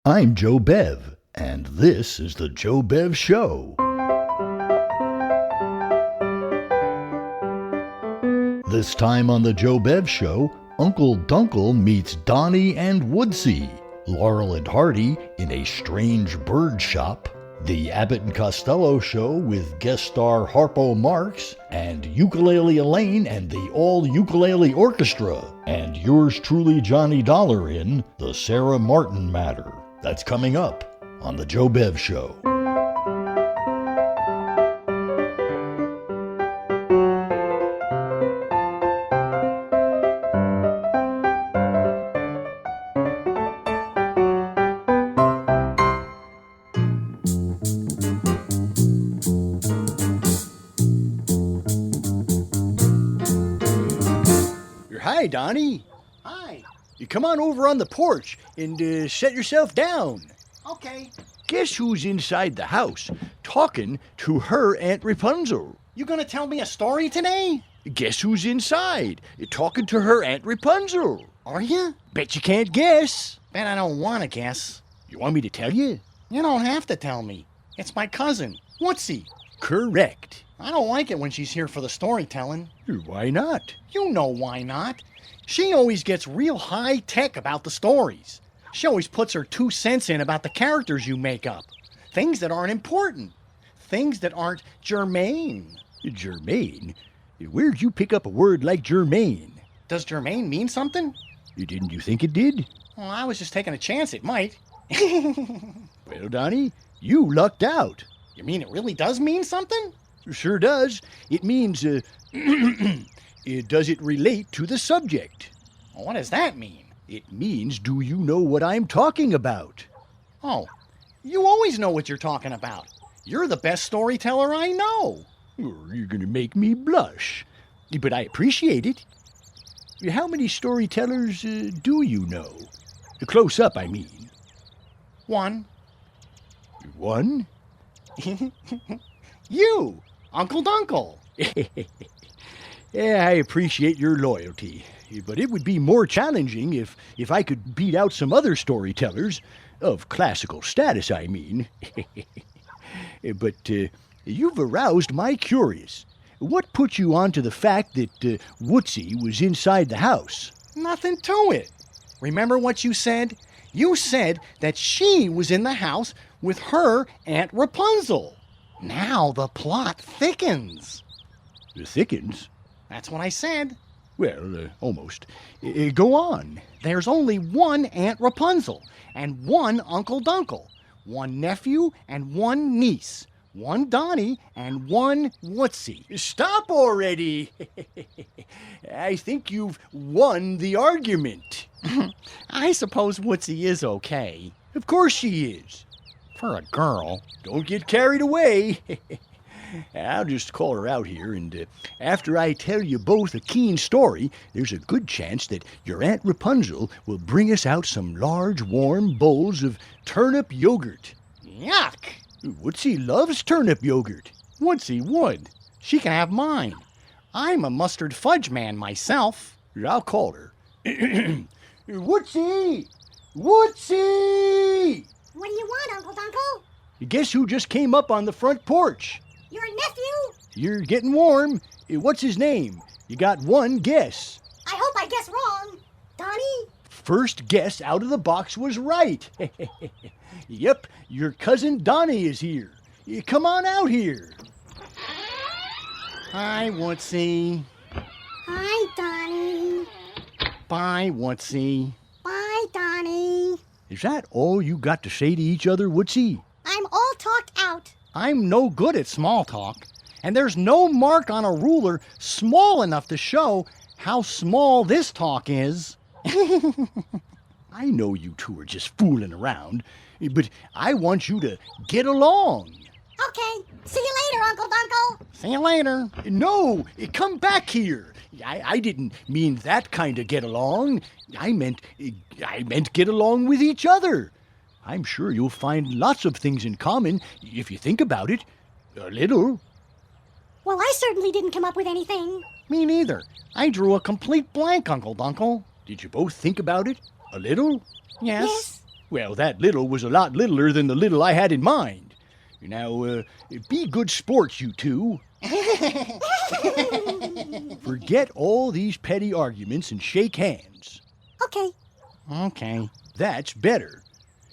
I'm Joe Bev, and this is the Joe Bev Show. This time on the Joe Bev Show, Uncle Dunkle meets Donnie and Woodsey, Laurel and Hardy in a strange bird shop, the Abbott Costello Show with guest star Harpo Marx, and Ukelele Elaine and the all-ukulele orchestra, and yours truly Johnny Dollar in The Sarah Martin Matter. That's coming up on the Joe Bev Show. Hi, Donnie. Hi. You come on over on the porch and set yourself down. Okay. Guess who's inside the house talking to her Aunt Rapunzel? You gonna tell me a story today? Guess who's inside talking to her Aunt Rapunzel? Are you? Bet you can't guess. Bet I don't want to guess. You want me to tell you? You don't have to tell me. It's my cousin, Woodsey. Correct. I don't like it when she's here for the storytelling. Why not? You know why not. She always gets real high-tech about the stories. She always puts her 2 cents in about the characters you make up. Things that aren't important. Things that aren't germane. Germane? Where'd you pick up a word like germane? Does germane mean something? Didn't you think it did? Well, I was just taking a chance it might. Well, Donnie, you lucked out. You mean it really does mean something? Sure does. It means, does it relate to the subject? Well, what does that mean? It means, do you know what I'm talking about? Oh, you always know what you're talking about. You're the best storyteller I know. You're going to make me blush. But I appreciate it. How many storytellers do you know? Close up, I mean. One. One? You, Uncle Dunkle. Yeah, I appreciate your loyalty. But it would be more challenging if I could beat out some other storytellers, of classical status, I mean. But you've aroused my curious. What put you on to the fact that Woodsey was inside the house? Nothing to it. Remember what you said? You said that she was in the house with her Aunt Rapunzel. Now the plot thickens. It thickens? That's what I said. Well, almost. Go on. There's only one Aunt Rapunzel and one Uncle Dunkle, one nephew and one niece, one Donnie and one Woodsey. Stop already! I think you've won the argument. I suppose Woodsey is okay. Of course she is. For a girl. Don't get carried away. I'll just call her out here, and after I tell you both a keen story, there's a good chance that your Aunt Rapunzel will bring us out some large, warm bowls of turnip yogurt. Yuck! Woodsey loves turnip yogurt. Woodsey would. She can have mine. I'm a mustard fudge man myself. I'll call her. Woodsey! Woodsey! What do you want, Uncle Dunkle? Guess who just came up on the front porch? Your nephew? You're getting warm. What's his name? You got one guess. I hope I guess wrong. Donnie? First guess out of the box was right. Yep, your cousin Donnie is here. Come on out here. Hi, Woodsey. Hi, Donnie. Bye, Woodsey. Bye, Donnie. Is that all you got to say to each other, Woodsey? I'm all talked out. I'm no good at small talk, and there's no mark on a ruler small enough to show how small this talk is. I know you two are just fooling around, but I want you to get along. Okay. See you later, Uncle Dunkle. See you later. No, come back here. I didn't mean that kind of get along. I meant get along with each other. I'm sure you'll find lots of things in common if you think about it. A little. Well, I certainly didn't come up with anything. Me neither. I drew a complete blank, Uncle Dunkle. Did you both think about it? A little? Yes. Well, that little was a lot littler than the little I had in mind. Now, be good sports, you two. Forget all these petty arguments and shake hands. Okay. Okay. That's better.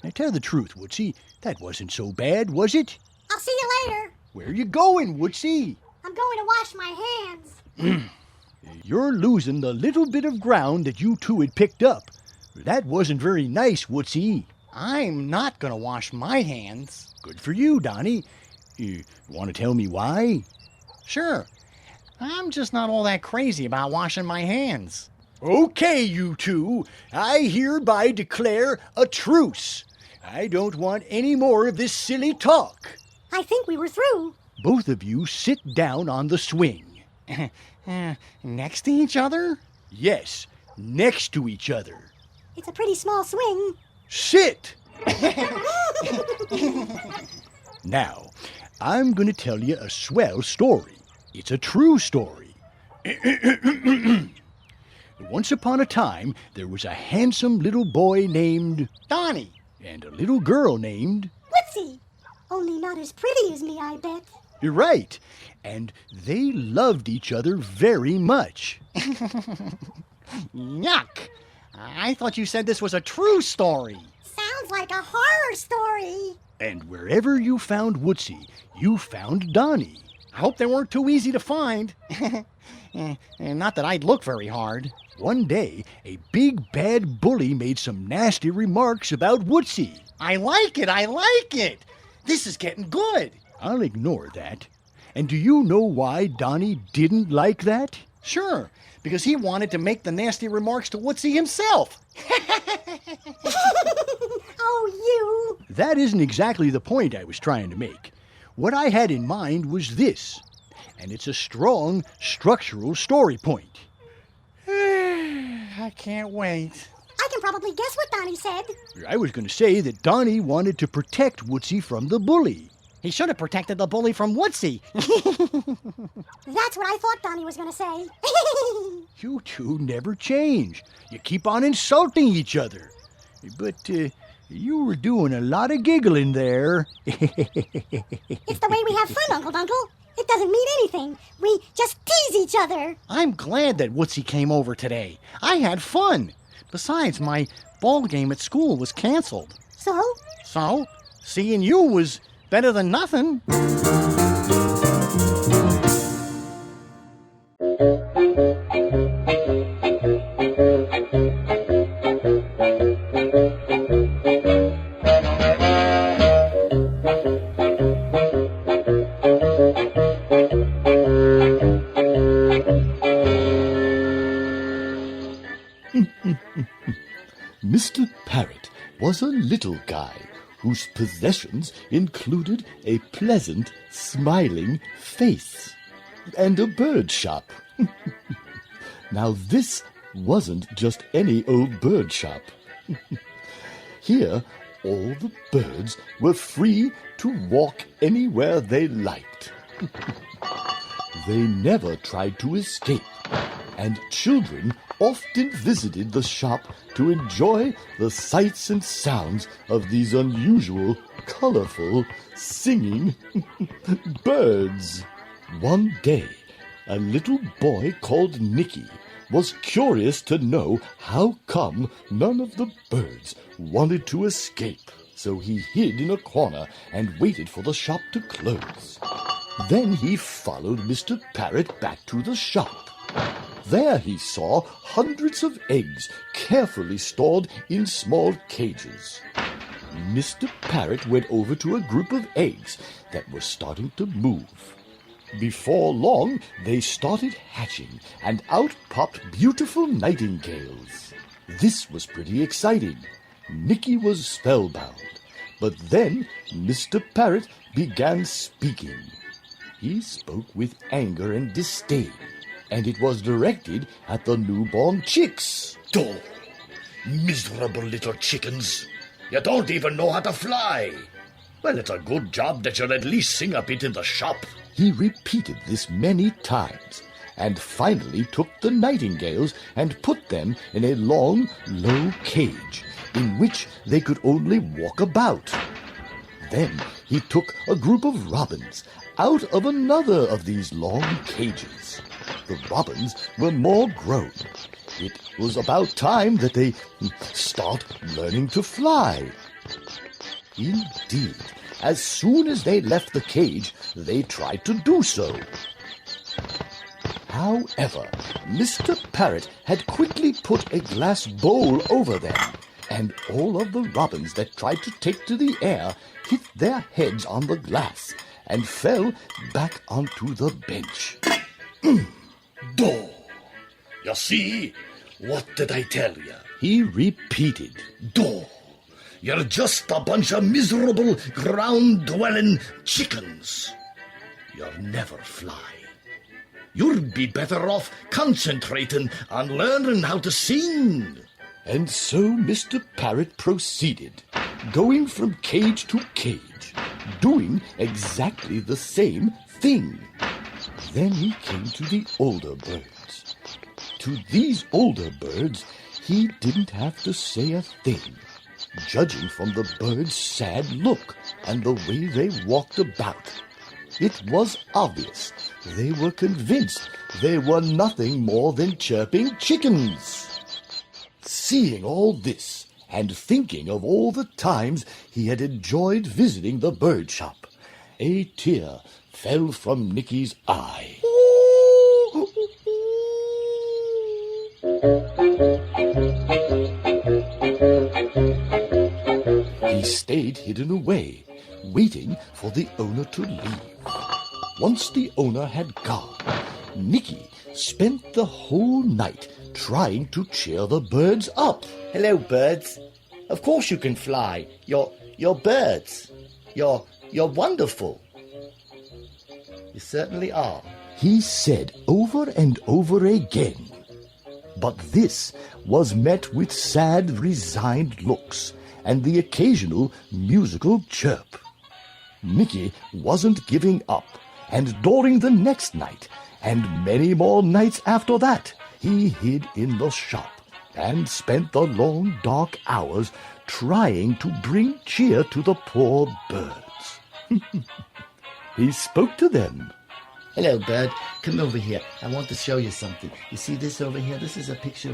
Now, tell the truth, Woodsey. That wasn't so bad, was it? I'll see you later. Where are you going, Woodsey? I'm going to wash my hands. You're losing the little bit of ground that you two had picked up. That wasn't very nice, Woodsey. I'm not going to wash my hands. Good for you, Donnie. You want to tell me why? Sure. I'm just not all that crazy about washing my hands. Okay, you two. I hereby declare a truce. I don't want any more of this silly talk. I think we were through. Both of you sit down on the swing. Next to each other? Yes, next to each other. It's a pretty small swing. Sit! Now, I'm going to tell you a swell story. It's a true story. Once upon a time, there was a handsome little boy named Donnie. and a little girl named... Woodsey. Only not as pretty as me, I bet. You're right. And they loved each other very much. Yuck. I thought you said this was a true story. Sounds like a horror story. And wherever you found Woodsey, you found Donnie. I hope they weren't too easy to find. Not that I'd look very hard. One day, a big bad bully made some nasty remarks about Woodsey. I like it. I like it. This is getting good. I'll ignore that. And do you know why Donnie didn't like that? Sure, because he wanted to make the nasty remarks to Woodsey himself. Oh, you. That isn't exactly the point I was trying to make. What I had in mind was this, and it's a strong structural story point. I can't wait. I can probably guess what Donnie said. I was going to say that Donnie wanted to protect Woodsey from the bully. He should have protected the bully from Woodsey. That's what I thought Donnie was going to say. You two never change. You keep on insulting each other. But you were doing a lot of giggling there. It's the way we have fun, Uncle Dunkle. It doesn't mean anything. We just tease each other. I'm glad that Woodsey came over today. I had fun. Besides, my ball game at school was canceled. So, Seeing you was better than nothing. Mr. Parrot was a little guy whose possessions included a pleasant, smiling face and a bird shop. Now this wasn't just any old bird shop. Here, all the birds were free to walk anywhere they liked. They never tried to escape, and children often visited the shop to enjoy the sights and sounds of these unusual, colorful, singing birds. One day, a little boy called Nicky was curious to know how come none of the birds wanted to escape. So he hid in a corner and waited for the shop to close. Then he followed Mr. Parrot back to the shop. There he saw hundreds of eggs carefully stored in small cages. Mr. Parrot went over to a group of eggs that were starting to move. Before long, they started hatching, and out popped beautiful nightingales. This was pretty exciting. Nicky was spellbound. But then Mr. Parrot began speaking. He spoke with anger and disdain, and it was directed at the newborn chicks. Oh, miserable little chickens. You don't even know how to fly. Well, it's a good job that you'll at least sing a bit in the shop. He repeated this many times, and finally took the nightingales and put them in a long, low cage, in which they could only walk about. Then he took a group of robins out of another of these long cages. The robins were more grown. It was about time that they start learning to fly. Indeed, as soon as they left the cage, they tried to do so. However, Mr. Parrot had quickly put a glass bowl over them, and all of the robins that tried to take to the air hit their heads on the glass and fell back onto the bench. Do. You see? What did I tell you? He repeated. Do. You're just a bunch of miserable, ground-dwelling chickens. You'll never fly. You'd be better off concentrating on learning how to sing. And so Mr. Parrot proceeded, going from cage to cage, doing exactly the same thing. Then he came to the older birds. To these older birds, he didn't have to say a thing, judging from the birds' sad look and the way they walked about. It was obvious they were convinced they were nothing more than chirping chickens. Seeing all this, and thinking of all the times he had enjoyed visiting the bird shop, a tear fell from Nicky's eye. He stayed hidden away, waiting for the owner to leave. Once the owner had gone, Nicky spent the whole night trying to cheer the birds up. Hello, birds. Of course you can fly. You're birds. You're wonderful. You certainly are. He said over and over again. But this was met with sad, resigned looks and the occasional musical chirp. Nicky wasn't giving up, and during the next night, and many more nights after that, he hid in the shop and spent the long dark hours trying to bring cheer to the poor birds. He spoke to them. Hello, bird. Come over here. I want to show you something. You see this over here? This is a picture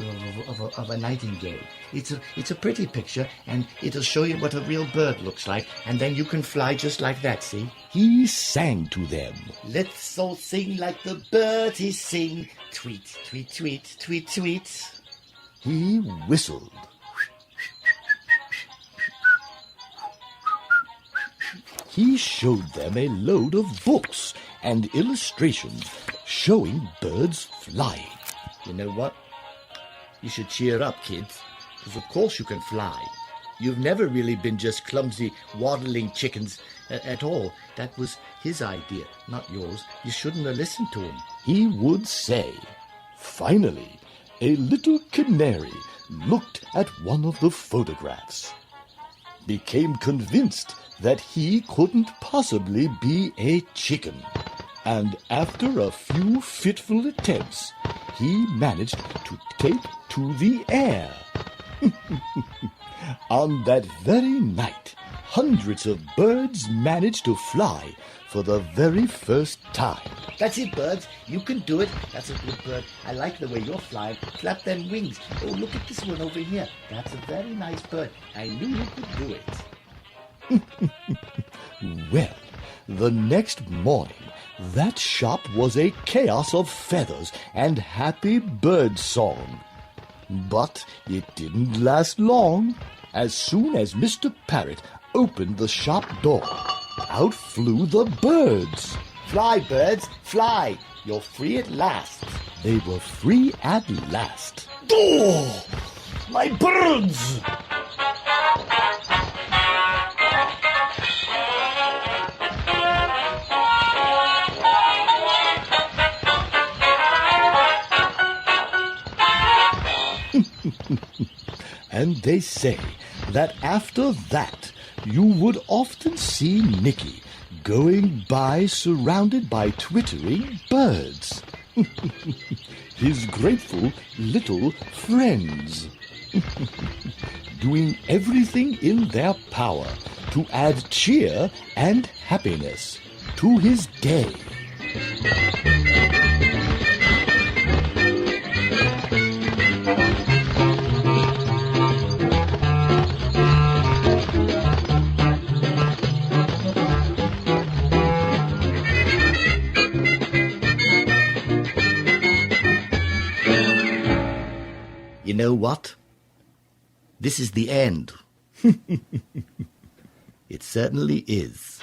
of a nightingale. It's a pretty picture, and it'll show you what a real bird looks like, and then you can fly just like that, see? He sang to them. Let's all sing like the birds he sing. Tweet, tweet, tweet, tweet, tweet. He whistled. He showed them a load of books and illustrations showing birds flying. You know what? You should cheer up, kids, because of course you can fly. You've never really been just clumsy, waddling chickens at all. That was his idea, not yours. You shouldn't have listened to him. He would say. Finally, a little canary looked at one of the photographs, became convinced that he couldn't possibly be a chicken, and after a few fitful attempts, he managed to take to the air. On that very night, hundreds of birds managed to fly for the very first time. That's it, birds. You can do it. That's a good bird. I like the way you're flying. Flap them wings. Oh, look at this one over here. That's a very nice bird. I knew you could do it. Well, the next morning, that shop was a chaos of feathers and happy bird song. But it didn't last long. As soon as Mr. Parrot opened the shop door, out flew the birds. Fly, birds, fly. You're free at last. They were free at last. Oh, my birds! And they say that after that, you would often see Nicky going by surrounded by twittering birds. His grateful little friends. Doing everything in their power to add cheer and happiness to his day. You know what? This is the end. It certainly is.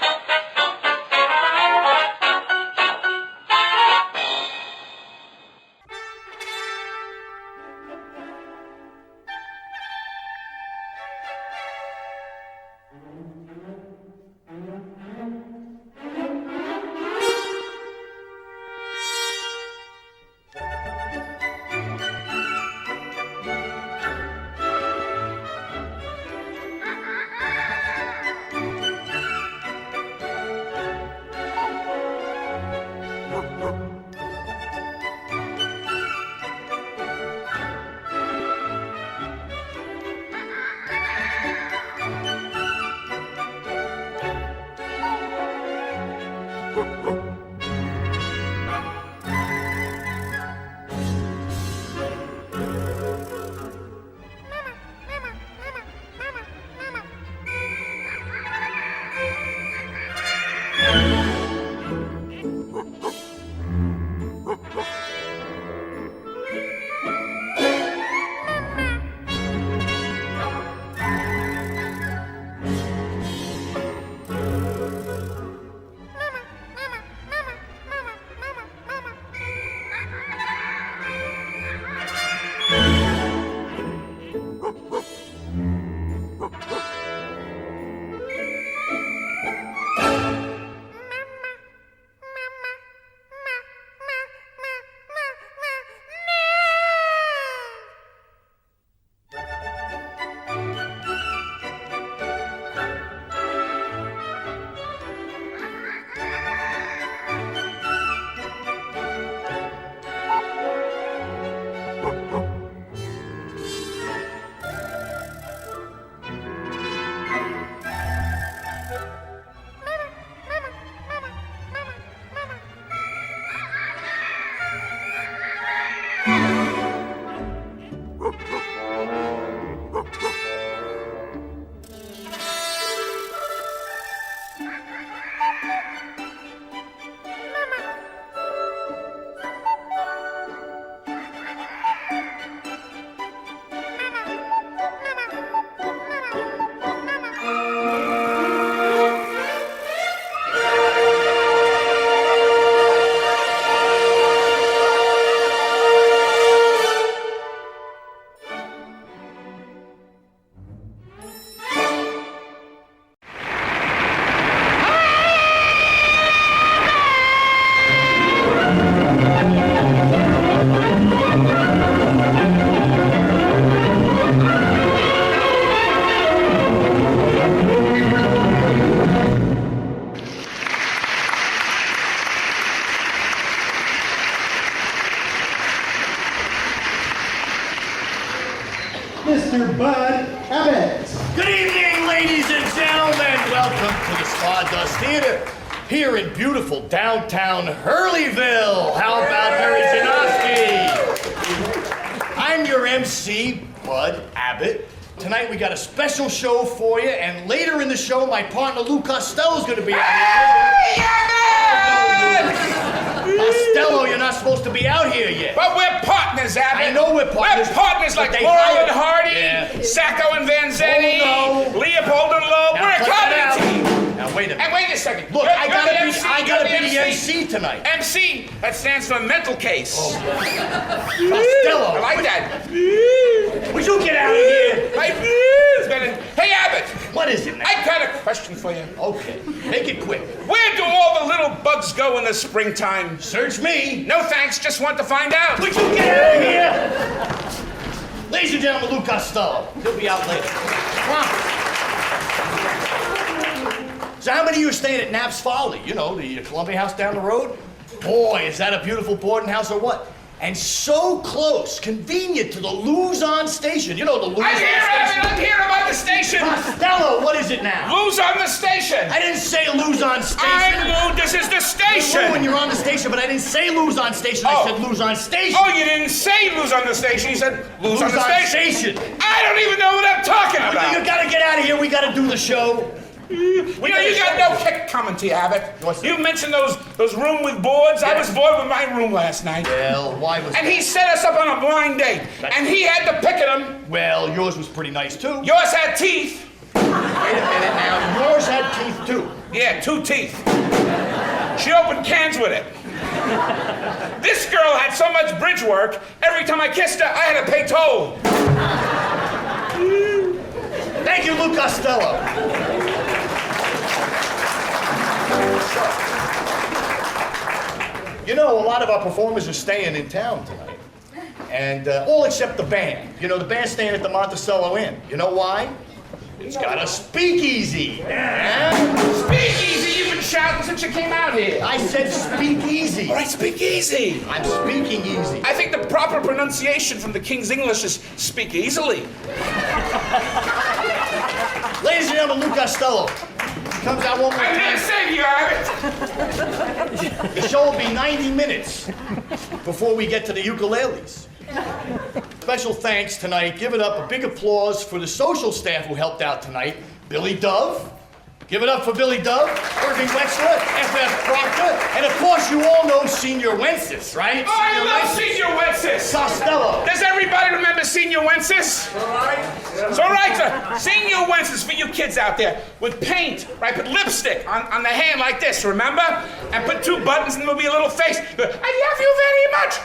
Mr. Bud Abbott. Good evening, ladies and gentlemen. Welcome to the Sawdust Theater here in beautiful downtown Hurleyville. How about Mary Janowski? I'm your MC, Bud Abbott. Tonight we got a special show for you, and later in the show, my partner Lou Costello is going to be out here. Costello, you're not supposed to be out here yet. But we're partners, Abbott. I know we're partners. We're partners like but they Laurel hired- and Hardy, Yeah. Sacco and Vanzetti, Oh, no. Leopold and Loeb. Now We're a cut that comedy team. out. Now wait a minute. And wait a second. Look, You're I the gotta MC, be the you're MC tonight. MC, that stands for mental case. Costello. I like that. Would you get out of here? Hey, Abbott. What is it now? I got a question for you. Okay, make it quick. Where do all the little bugs go in the springtime? Search me. No thanks, just want to find out. Would you get out of here? Ladies and gentlemen, Lou Costello. He'll be out later. Come on. So how many of you are staying at Knapp's Folly? You know, the Columbia House down the road? Boy, is that a beautiful boarding house or what? And so close, convenient to the Luzon station. You know the Luzon station? I'm here about the station. Costello, what is it now? Lose on the station. I didn't say Luzon station. This is the station. When you're on the station, but I didn't say Luzon station. I said Luzon station. Oh, you didn't say lose on the station. You said lose on the station. I don't even know what I'm talking about. You gotta get out of here. We gotta do the show. You got no kick coming to you, Abbott. You mentioned those room with boards. Yeah. I was bored with my room last night. Well, why was And he set us up on a blind date. And he had to pick at them. Well, yours was pretty nice, too. Yours had teeth. Wait a minute now. Yours had teeth, too. Yeah, 2 teeth. She opened cans with it. This girl had so much bridge work, every time I kissed her, I had to pay toll. Thank you, Lou Costello. You know, a lot of our performers are staying in town tonight. And all except the band. You know, the band's staying at the Monticello Inn. You know why? It's got a speakeasy. Yeah. Speakeasy? You've been shouting since you came out here. I said speakeasy. All right, speak easy. I'm speaking easy. I think the proper pronunciation from the King's English is speak easily. Ladies and gentlemen, Lou Costello. Comes out one more time. I'm here to save you, Abbott. The show will be 90 minutes before we get to the ukuleles. Special thanks tonight. Give it up, a big applause for the social staff who helped out tonight. Billy Dove. Give it up for Billy Dove, Irving Wexler, F.F. Proctor, and of course you all know Senior Wenceslas, right? Oh, I love Senior Wenceslas. Costello. Does everybody remember Senior Wenceslas? All right. It's all right, sir. Senior Wenceslas for you kids out there with paint, right? Put lipstick on the hand like this, remember? And put 2 buttons and there'll be a little face. I love you very much.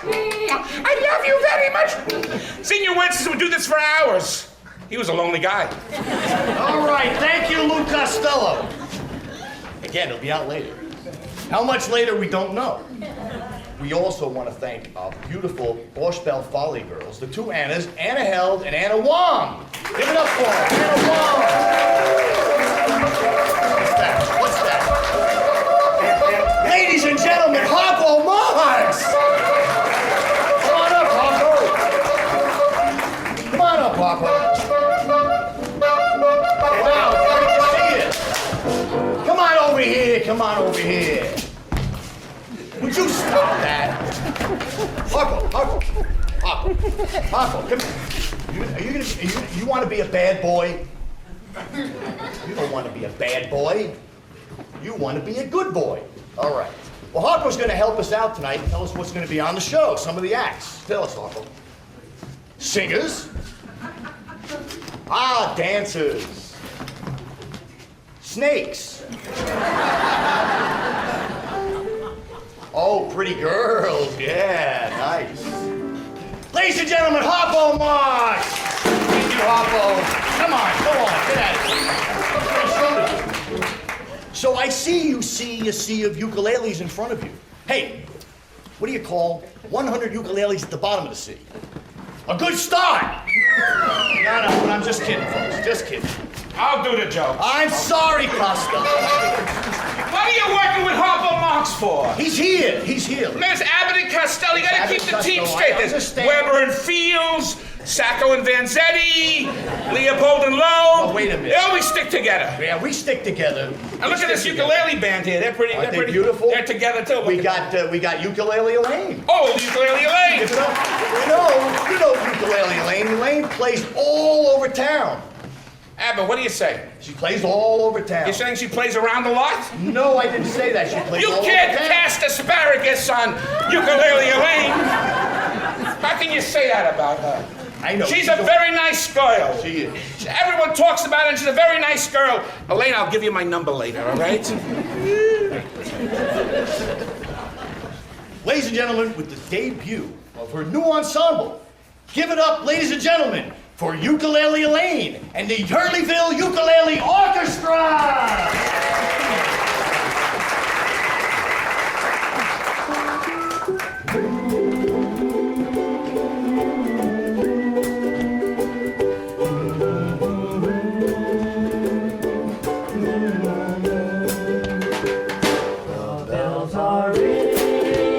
I love you very much. Senior Wenceslas would do this for hours. He was a lonely guy. All right, thank you, Lou Costello. Again, it'll be out later. How much later, we don't know. We also want to thank our beautiful Orchestra Folly girls, the 2 Annas, Anna Held and Anna Wong. Give it up for them, Anna Wong. What's that? Ladies and gentlemen, Harpo Marx. Come on up, Harpo. Come on up, Harpo. Come on over here. Would you stop that? Harpo, come here. You want to be a bad boy? You don't want to be a bad boy. You want to be a good boy. All right. Well, Harpo's going to help us out tonight and tell us what's going to be on the show, some of the acts. Tell us, Harpo. Singers. Dancers. Snakes. Oh, pretty girls. Yeah, nice. Ladies and gentlemen, Harpo Marx. Thank you, Harpo. Come on, go on, get at it. So I see you see a sea of ukuleles in front of you. Hey, what do you call 100 ukuleles at the bottom of the sea? A good start. No, I'm just kidding, folks. Just kidding. I'll do the joke. I'm sorry, Costello. What are you working with Harpo Marx for? He's here. There's Abbott and Costello. You gotta keep the team straight. There's understand. Weber and Fields, Sacco and Vanzetti, Leopold and Lowe. Oh, wait a minute. They always stick together. Yeah, we stick together. And look at this ukulele band here. They're pretty. Aren't they're they pretty beautiful? They're together too. We got Ukelele Elaine. Oh, the Ukulele Elaine. You know Ukulele Elaine. Elaine plays all over town. Abbott, what do you say? She plays all over town. You're saying she plays around a lot? No, I didn't say that. She plays You all over can't town. cast asparagus on Ukulele Elaine. How can you say that about her? I know. She's a very nice girl. She is. Everyone talks about her, and she's a very nice girl. Elaine, I'll give you my number later, all right? Ladies and gentlemen, with the debut of her new ensemble, give it up, ladies and gentlemen, for Ukulele Elaine and the Hurleyville Ukulele Orchestra! The bells are ringing.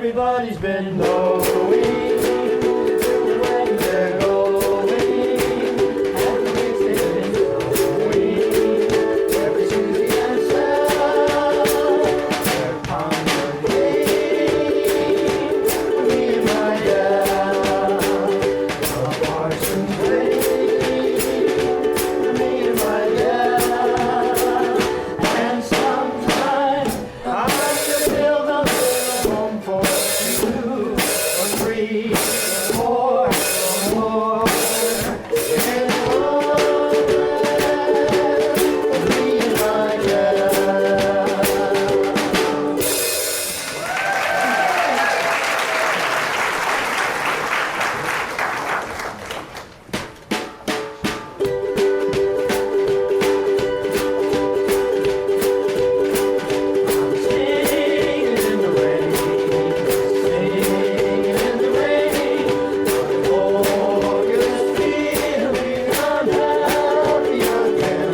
Everybody's been knowing when they're going, and the weeks they've been going. Every Tuesday and Saturday, they're congregating. Me and my gal, the parson's waiting. Me and my gal, and sometimes I have to build a little home for 2 or 3 or 4 or more. In one, me and my gal. Singing in the rain, singing in the rain. Oh, you're feeling unhappy again.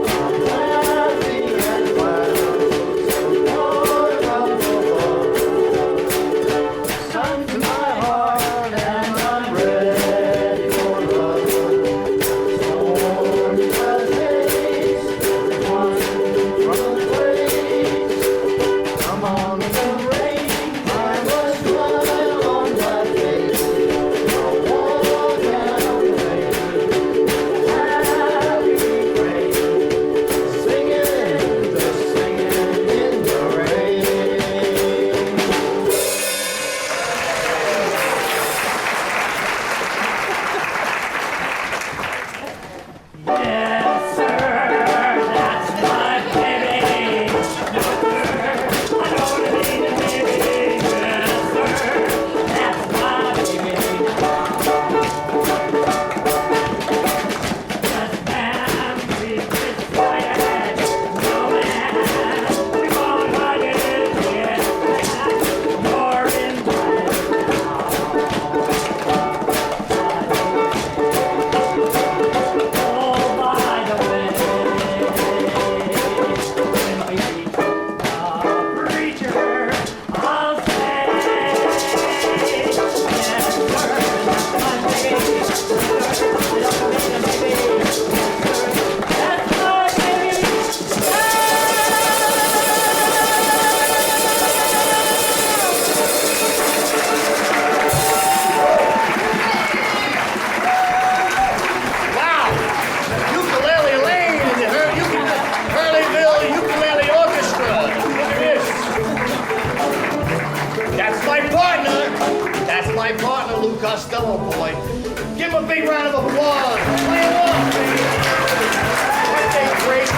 I'm laughing and wild, so Lord of the Lord. Sun to my heart and I'm ready for love. Stormy days, one from the place. Come on in the rain, I must smile on my face. I'll walk down the lane, happy refrain, singing in the rain. Yes, sir, that's my baby. I don't need a baby. Yes, sir, that's my baby. Just man, we just quiet. No man, we won't hide it. Yes, you're invited. Oh, by the way, when we meet the preacher, I'll say, yes, sir, that's my baby. Yes, sir, I don't need a baby. Yes, sir, that's my baby. Wow! Ukelele Elaine and the Hurleyville Ukelele Orchestra. Look at this. That's my partner. That's my partner, Lou Costello, boy. Give him a big round of applause. Play him off, baby. Birthday great.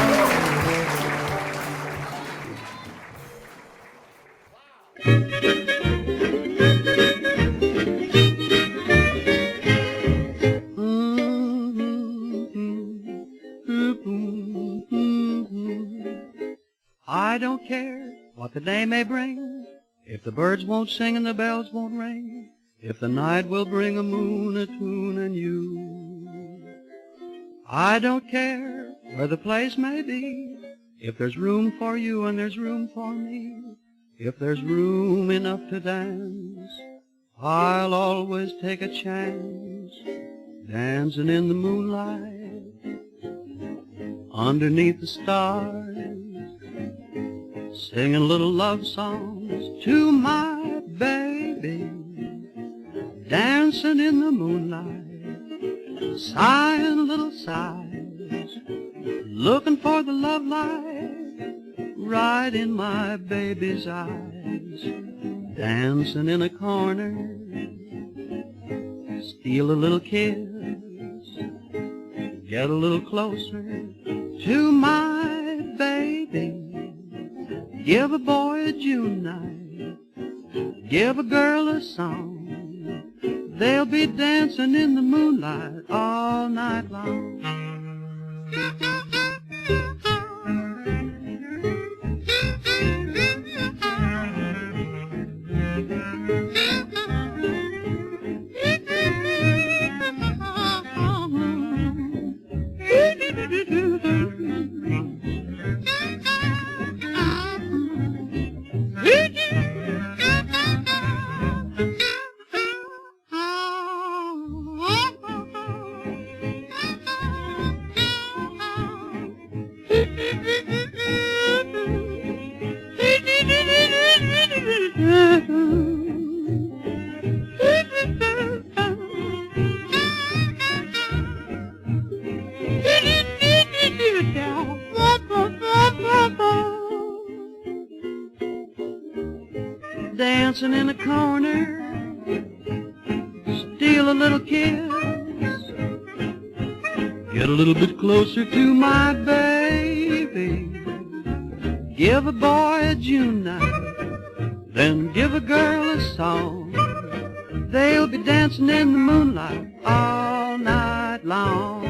I don't care what the day may bring, if the birds won't sing and the bells won't ring, if the night will bring a moon, a tune, and you. I don't care where the place may be, if there's room for you and there's room for me, if there's room enough to dance, I'll always take a chance, dancing in the moonlight, underneath the stars, singing little love songs to my baby, dancing in the moonlight, sighing little sighs, looking for the love light right in my baby's eyes, dancing in a corner, steal a little kiss, get a little closer to my baby. Give a boy a June night, give a girl a song. They'll be dancing in the moonlight all night long. Dancing in a corner, steal a little kiss, get a little bit closer to my baby, give a boy a June night, then give a girl a song. They'll be dancing in the moonlight all night long.